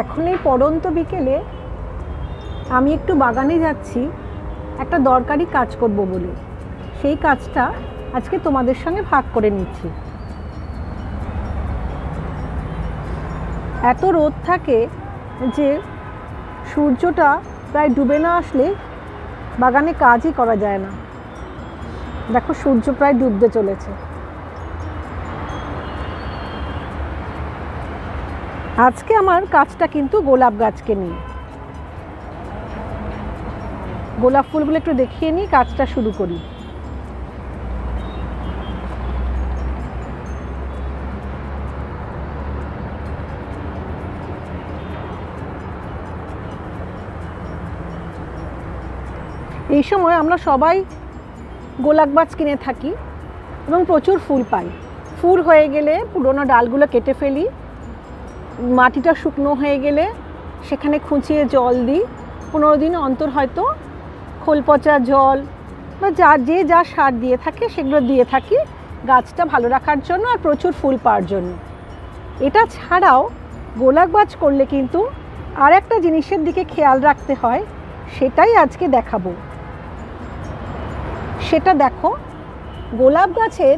এখন এই পড়ন্ত বিকেলে আমি একটু বাগানে যাচ্ছি একটা দরকারি কাজ করব বলে। সেই কাজটা আজকে তোমাদের সঙ্গে ভাগ করে নিচ্ছি। এত রোদ থাকে যে সূর্যটা প্রায় ডুবে না আসলে বাগানে কাজই করা যায় না। দেখো সূর্য প্রায় ডুবতে চলেছে। আজকে আমার কাজটা কিন্তু গোলাপ গাছকে নিয়ে। গোলাপ ফুলগুলো একটু দেখিয়ে নিই, কাজটা শুরু করি। এই সময় আমরা সবাই গোলাপ গাছ কিনে থাকি এবং প্রচুর ফুল পাই। ফুল হয়ে গেলে পুরোনো ডালগুলো কেটে ফেলি, মাটিটা শুকনো হয়ে গেলে সেখানে খুঁচিয়ে জল দিই। 15 দিন অন্তর হয়তো খোল পচা জল বা যে যা সার দিয়ে থাকে সেগুলো দিয়ে থাকি গাছটা ভালো রাখার জন্য আর প্রচুর ফুল পাওয়ার জন্য। এটা ছাড়াও গোলাপ গাছ করলে কিন্তু আর একটা জিনিসের দিকে খেয়াল রাখতে হয়, সেটাই আজকে দেখাবো। সেটা দেখো, গোলাপ গাছের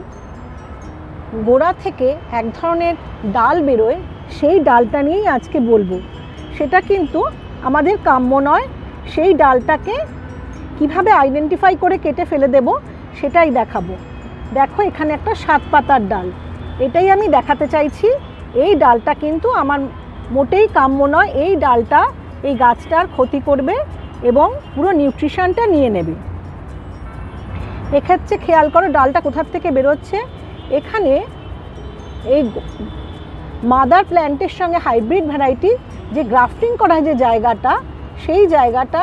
গোড়া থেকে এক ধরনের ডাল বেরোয়, সেই ডালটা নিয়েই আজকে বলবো। সেটা কিন্তু আমাদের কাম্য নয়। সেই ডালটাকে কিভাবে আইডেন্টিফাই করে কেটে ফেলে দেব সেটাই দেখাবো। দেখো এখানে একটা 7 পাতার ডাল, এটাই আমি দেখাতে চাইছি। এই ডালটা কিন্তু আমার মোটেই কাম্য নয়। এই ডালটা এই গাছটার ক্ষতি করবে এবং পুরো নিউট্রিশনটা নিয়ে নেবে। এক্ষেত্রে খেয়াল করো ডালটা কোথার থেকে বেরোচ্ছে। এখানে এই মাদার প্ল্যান্টের সঙ্গে হাইব্রিড ভ্যারাইটি যে গ্রাফটিং করা হয় যে জায়গাটা, সেই জায়গাটা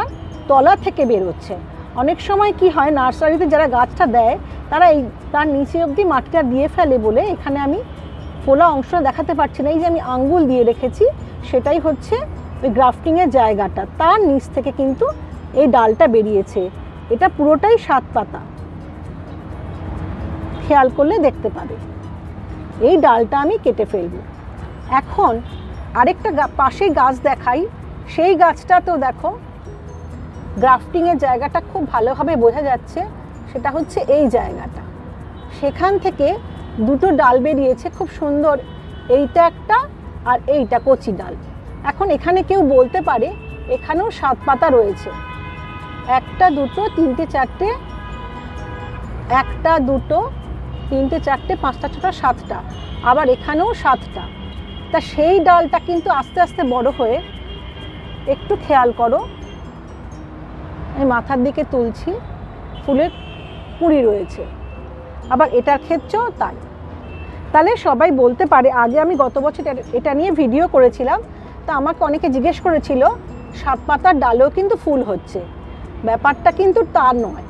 তলা থেকে বেরোচ্ছে। অনেক সময় কি হয়, নার্সারিতে যারা গাছটা দেয় তারা এই তার নিচে অবধি মাটিটা দিয়ে ফেলে বলে এখানে আমি ফোলা অংশ দেখাতে পারছি না। এই যে আমি আঙ্গুল দিয়ে রেখেছি সেটাই হচ্ছে ওই গ্রাফটিংয়ের জায়গাটা। তার নিচ থেকে কিন্তু এই ডালটা বেরিয়েছে। এটা পুরোটাই 7 পাতা, খেয়াল করলে দেখতে পাবে। এই ডালটা আমি কেটে ফেলবো। এখন আরেকটা পাশে গাছ দেখাই। সেই গাছটা তো দেখো গ্রাফটিংয়ের জায়গাটা খুব ভালোভাবে বোঝা যাচ্ছে। সেটা হচ্ছে এই জায়গাটা, সেখান থেকে দুটো ডাল বেরিয়েছে খুব সুন্দর। এইটা একটা আর এইটা কচি ডাল। এখন এখানে কেউ বলতে পারে এখানেও 7 পাতা রয়েছে। 1 2 3 4, 1 2 3 4 5 6 7টা, আবার এখানেও 7টা। তা সেই ডালটা কিন্তু আস্তে আস্তে বড় হয়ে, একটু খেয়াল করো, আমি মাথার দিকে তুলছি, ফুলের কুঁড়ি রয়েছে। আবার এটার ক্ষেত্রেও তাই। তাহলে সবাই বলতে পারে, আগে আমি গত বছর এটা নিয়ে ভিডিও করেছিলাম, তা আমাকে অনেকে জিজ্ঞেস করেছিল 7 পাতার ডালেও কিন্তু ফুল হচ্ছে। ব্যাপারটা কিন্তু তা নয়।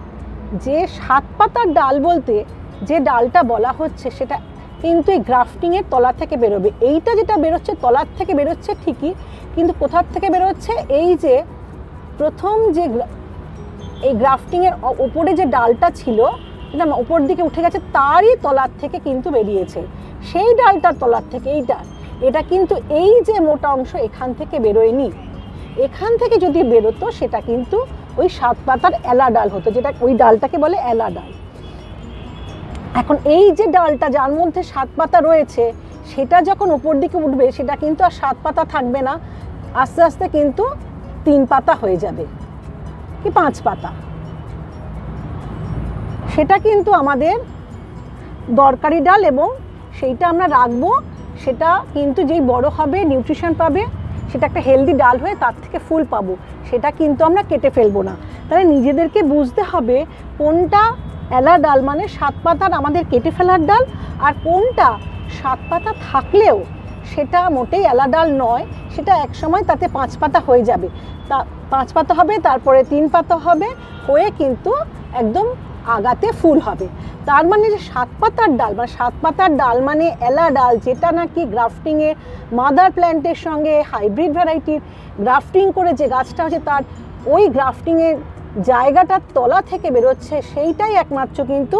যে 7 পাতার ডাল বলতে যে ডালটা বলা হচ্ছে সেটা কিন্তু এই গ্রাফটিংয়ের তলা থেকে বেরোবে। এইটা যেটা বেরোচ্ছে তলার থেকে বেরোচ্ছে ঠিকই, কিন্তু কোথার থেকে বেরোচ্ছে, এই যে প্রথম যে এই গ্রাফটিংয়ের ওপরে যে ডালটা ছিল সেটা ওপর দিকে উঠে গেছে, তারই তলার থেকে কিন্তু বেরিয়েছে। সেই ডালটার তলার থেকে এই ডাল, এটা কিন্তু এই যে মোটা অংশ এখান থেকে বেরোয়নি। এখান থেকে যদি বেরোতো সেটা কিন্তু ওই 7 পাতার এলা ডাল হতো, যেটা ওই ডালটাকে বলে এলা ডাল। এখন এই যে ডালটা যার মধ্যে 7 পাতা রয়েছে, সেটা যখন উপর দিকে উঠবে সেটা কিন্তু আর 7 পাতা থাকবে না, আস্তে আস্তে কিন্তু 3 পাতা হয়ে যাবে কি 5 পাতা। সেটা কিন্তু আমাদের দরকারি ডাল এবং সেইটা আমরা রাখবো। সেটা কিন্তু যেই বড় হবে, নিউট্রিশন পাবে, সেটা একটা হেলদি ডাল হয়ে তার থেকে ফুল পাবো। সেটা কিন্তু আমরা কেটে ফেলবো না। তাহলে নিজেদেরকে বুঝতে হবে কোনটা এলা ডাল মানে 7 পাতার আমাদের কেটে ফেলার ডাল, আর কোনটা 7 পাতা থাকলেও সেটা মোটেই এলা ডাল নয়, সেটা এক সময় তাতে 5 পাতা হয়ে যাবে। তা 5 পাতা হবে, তারপরে 3 পাতা হবে, হয়ে কিন্তু একদম আগাতে ফুল হবে। তার মানে যে 7 পাতার ডাল মানে 7 পাতার ডাল মানে এলা ডাল, যেটা নাকি গ্রাফটিংয়ে মাদার প্ল্যান্টের সঙ্গে হাইব্রিড ভ্যারাইটির গ্রাফটিং করে যে গাছটা হচ্ছে তার ওই গ্রাফটিংয়ের জায়গাটার তলা থেকে বেরোচ্ছে, সেইটাই একমাত্র কিন্তু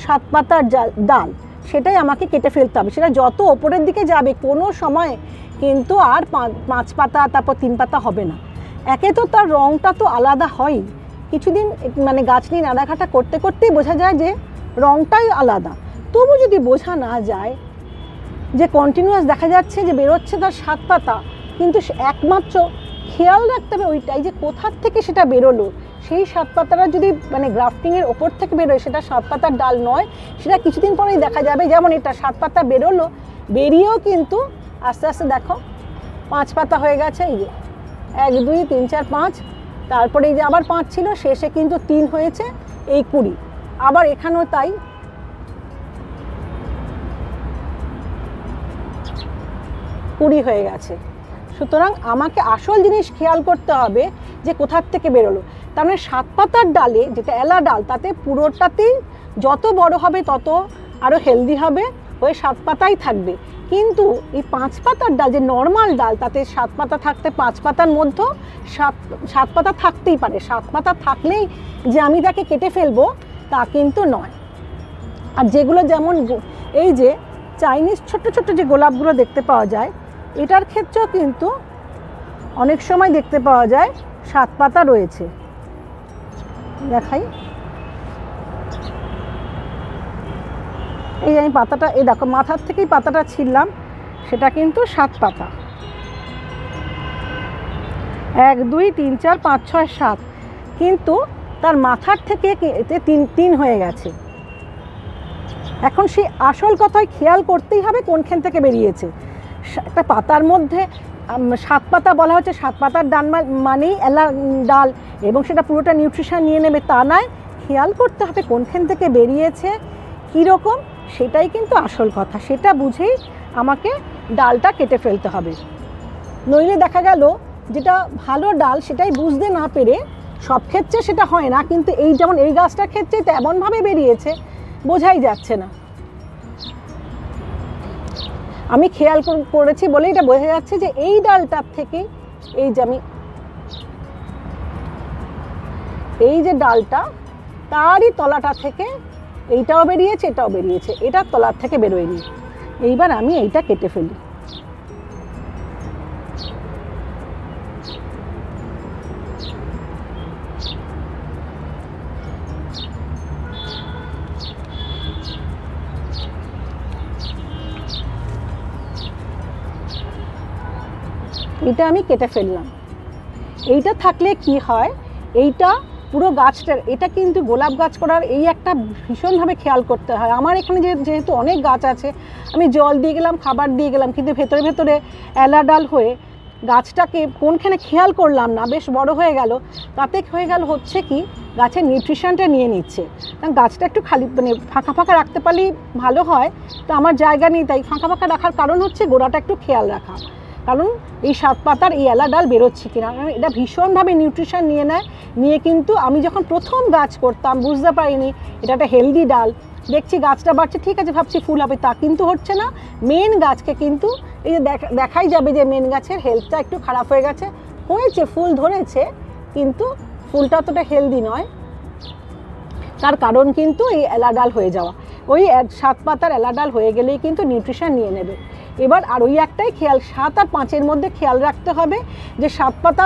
7 পাতার ডাল। সেটাই আমাকে কেটে ফেলতে হবে। সেটা যত ওপরের দিকে যাবে, কোনো সময় কিন্তু আর 5 পাতা তারপর 3 পাতা হবে না। একে তো তার রঙটা তো আলাদা হয়, কিছুদিন মানে গাছ নিয়ে নাড়াঘাটা করতে করতেই বোঝা যায় যে রঙটাই আলাদা। তবু যদি বোঝা না যায় যে কন্টিনিউয়াস দেখা যাচ্ছে যে বেরোচ্ছে তার 7 পাতা, কিন্তু একমাত্র খেয়াল রাখতে হবে ওইটাই যে কোথার থেকে সেটা বেরোলো। সেই 7 পাতাটা যদি মানে গ্রাফটিংয়ের ওপর থেকে বেরোয়, সেটা 7 পাতার ডাল নয়, সেটা কিছুদিন পরেই দেখা যাবে। যেমন এটা 7 পাতা বেরোলো, বেরিয়েও কিন্তু আস্তে আস্তে দেখো 5 পাতা হয়ে গেছে। এই যে 1 2 3 4 5, তারপরে এই যে আবার 5 ছিল, শেষে কিন্তু 3 হয়েছে, এই 20। আবার এখানেও তাই, কুড়ি হয়ে গেছে। সুতরাং আমাকে আসল জিনিস খেয়াল করতে হবে যে কোথার থেকে বেরোলো। তার মানে 7 পাতার ডালে, যেটা এলা ডাল, তাতে পুরোটাতেই যত বড় হবে তত আরও হেলদি হবে, ওই 7 পাতাই থাকবে। কিন্তু এই 5 পাতার ডাল যে নর্মাল ডাল, তাতে 7 পাতা থাকতে 5 পাতার মধ্যে 7 পাতা থাকতেই পারে। 7 পাতা থাকলেই যে আমি তাকে কেটে ফেলবো তা কিন্তু নয়। আর যেগুলো যেমন এই যে চাইনিজ ছোট্ট ছোট্ট যে গোলাপগুলো দেখতে পাওয়া যায়, এটার ক্ষেত্রেও কিন্তু অনেক সময় দেখতে পাওয়া যায় 7 পাতা রয়েছে। দেখাই, এই আমি পাতাটা, এই দেখো মাথার থেকেই পাতাটা ছিললাম, সেটা কিন্তু 7 পাতা। 1 2 3 4 5 6 7, কিন্তু তার মাথার থেকে এতে 3 হয়ে গেছে। এখন সেই আসল কথায় খেয়াল করতেই হবে কোনখান থেকে বেরিয়েছে। একটা পাতার মধ্যে 7 পাতা বলা হচ্ছে, 7 পাতার ডাল মানেই এলা ডাল, এবং সেটা পুরোটা নিউট্রিশন নিয়ে নেবে তা নয়। খেয়াল করতে হবে কোনখান থেকে বেরিয়েছে, কীরকম, সেটাই কিন্তু আসল কথা। সেটা বুঝেই আমাকে ডালটা কেটে ফেলতে হবে। নইলে দেখা গেল যেটা ভালো ডাল সেটাই বুঝতে না পেরে, সব ক্ষেত্রে সেটা হয় না, কিন্তু এই যেমন এই গাছটার ক্ষেত্রে তো এমনভাবে বেরিয়েছে বোঝাই যাচ্ছে না। আমি খেয়াল করেছি বলে এটা বোঝা যাচ্ছে যে এই ডালটার থেকে, এই যে আমি এই যে ডালটা, তারই তলাটা থেকে এইটাও বেরিয়েছে, এটাও বেরিয়েছে, এটার তলার থেকে বেরোয়নি। এইবার আমি এইটা কেটে ফেলি। এটা আমি কেটে ফেললাম। এইটা থাকলে কি হয়, এইটা পুরো গাছটার, এটা কিন্তু গোলাপ গাছ করার এই একটা ভীষণভাবে খেয়াল করতে হয়। আমার এখানে যেহেতু অনেক গাছ আছে, আমি জল দিয়ে গেলাম, খাবার দিয়ে গেলাম, কিন্তু ভেতরে ভেতরে এলা ডাল হয়ে গাছটাকে কোনখানে খেয়াল করলাম না, বেশ বড় হয়ে গেল। তাতে হয়ে গেল হচ্ছে কি, গাছের নিউট্রিশনটা নিয়ে নিচ্ছে। কারণ গাছটা একটু খালি মানে ফাঁকা ফাঁকা রাখতে পারলেই ভালো হয়, তো আমার জায়গা নেই, তাই ফাঁকা ফাঁকা রাখার কারণ হচ্ছে গোড়াটা একটু খেয়াল রাখা। কারণ এই 7 পাতার এই এলা ডাল বেরোচ্ছে কিনা, কারণ এটা ভীষণভাবে নিউট্রিশন নিয়ে নেয়। নিয়ে কিন্তু আমি যখন প্রথম গাছ করতাম বুঝতে পারিনি এটা একটা হেলদি ডাল। দেখছি গাছটা বাড়ছে, ঠিক আছে, ভাবছি ফুল হবে, তা কিন্তু হচ্ছে না। মেন গাছকে কিন্তু এই যে দেখাই যাবে যে মেন গাছের হেলথটা একটু খারাপ হয়ে গেছে, হয়েছে ফুল ধরেছে কিন্তু ফুলটা অতটা হেলদি নয়। তার কারণ কিন্তু এই এলা ডাল হয়ে যাওয়া। ওই 7 পাতার এলা ডাল হয়ে গেলেই কিন্তু নিউট্রিশন নিয়ে নেবে। এবার আর ওই একটাই খেয়াল, 7 আর 5-এর মধ্যে খেয়াল রাখতে হবে যে 7 পাতা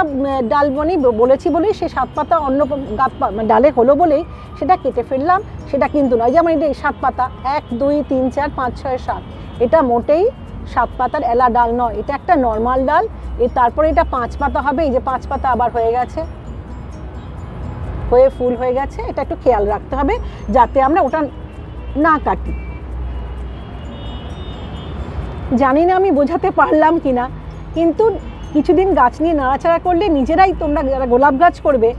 ডাল বলেছি বলেই সে 7 পাতা অন্য ডালে হলো বলেই সেটা কেটে ফেললাম, সেটা কিন্তু নয়। যেমন এটা 7 পাতা, 1 2 3 4 5 6 7, এটা মোটেই 7 পাতার এলা ডাল নয়, এটা একটা নর্মাল ডাল। তারপরে এটা 5 পাতা হবে। এই যে 5 পাতা আবার হয়ে গেছে, হয়ে ফুল হয়ে গেছে। এটা একটু খেয়াল রাখতে হবে যাতে আমরা ওটা না কাটি। জানি না আমি বোঝাতে পারলাম কি না, কিন্তু কিছুদিন গাছ নিয়ে নাড়াচাড়া করলে নিজেরাই, তোমরা যারা গোলাপ গাছ করবে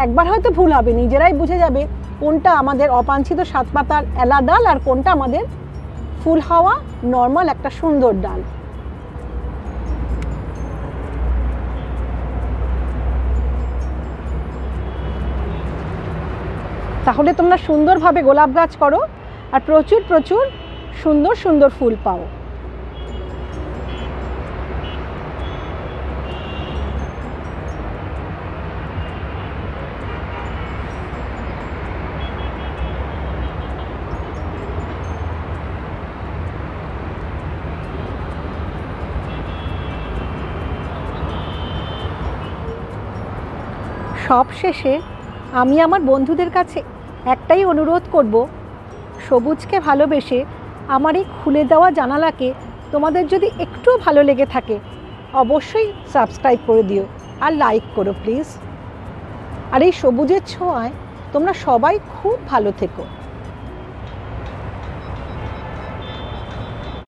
একবার হয়তো ভুল হবে, নিজেরাই বুঝে যাবে কোনটা আমাদের অবাঞ্ছিত 7 পাতার এলা ডাল আর কোনটা আমাদের ফুল হওয়া নর্মাল একটা সুন্দর ডাল। তাহলে তোমরা সুন্দরভাবে গোলাপ গাছ করো আর প্রচুর প্রচুর সুন্দর সুন্দর ফুল পাও। সব শেষে আমি আমার বন্ধুদের কাছে একটাই অনুরোধ করব, সবুজকে ভালোবেসে আমার এই খুলে দেওয়া জানালাকে তোমাদের যদি একটুও ভালো লেগে থাকে অবশ্যই সাবস্ক্রাইব করে দিও আর লাইক করো প্লিজ। আর এই সবুজের ছোঁয়ায় তোমরা সবাই খুব ভালো থেকো।